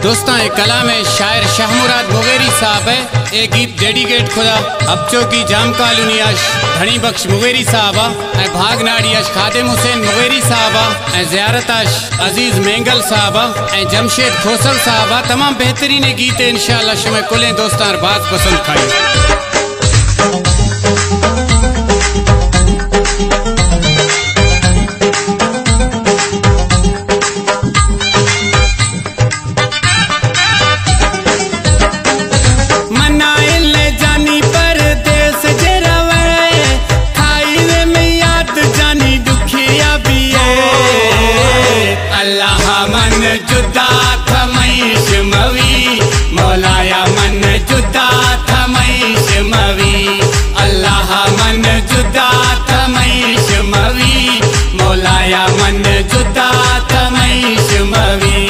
दोस्तां कलाम शायर शाह मुराद मुगेरी साहब है। ए गीत डेडिकेट खुदा अबचो की जाम कॉलोनियाश धनी बख्श मुगेरी साहबा ए भाग नाड़ियाश खादिम हुसैन मुगेरी साहबा ए ज़ियारताश अजीज मेंगल साहबा ए जमशेद खोसल साहबा तमाम बेहतरीन गीत इंशाअल्लाह शुमे कुलें दोस्तां बात पसंद खाई। जुदा थमईश मवी मौलाया मन जुदा थमईश मवी अल्लाह मन जुदा थमईश मवी मौलाया मन जुदा थमईश मवी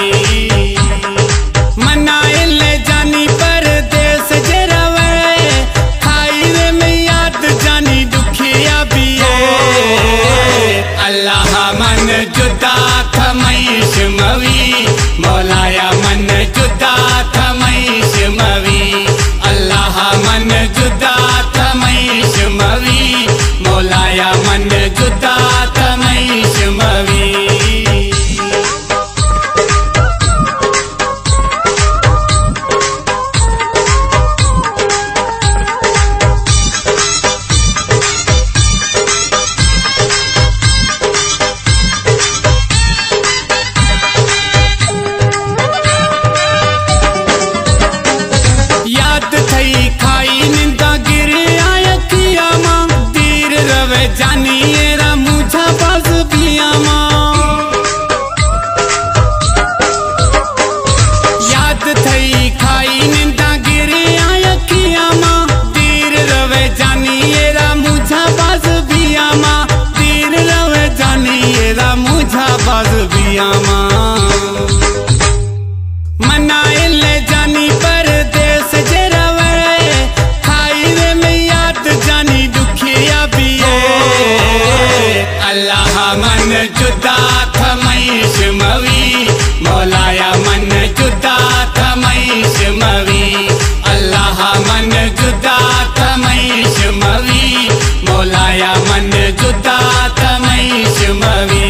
मनाइल जानी परदेस जे रवे खाई में याद जानी दुखिया भी अल्लाह मन जुदा थमईश मवी मौलाया मन जुदा थमईश मवी अल्लाह मन जुदा थमईश मवी मौलाया मन जुदा थमईश मवी। खाई निंदा गिर आया किया मां दीर रवे जानी एरा मुझा बाज बिया मां याद थई खाई निंदा गिर आया किया मां दीर रवे जानी एरा मुझा बाज बिया मां दीर रवे जानी एरा मुझा बाज बिया मां मनाइल जानी परदेस जे अल्लाह मन जुदा थमईश मवी मौलाया मन जुदा थमईश मवी अल्लाह मन जुदा थमईश मवी मौलाया मन जुदा थमईश मवी।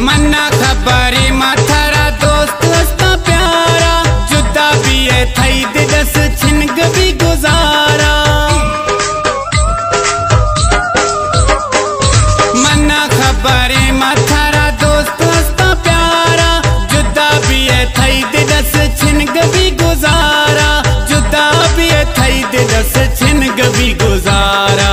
मन्ना खबरी माथारा दोस्त हस्ता प्यारा जुदा भी है थई दिलस छिनग भी गुजारा मन्ना खबरी माथारा दोस्त हस्ता प्यारा जुदा भी है थई दिलस छिनग भी गुजारा जुदा भी है थई दिलस छिनग भी गुजारा।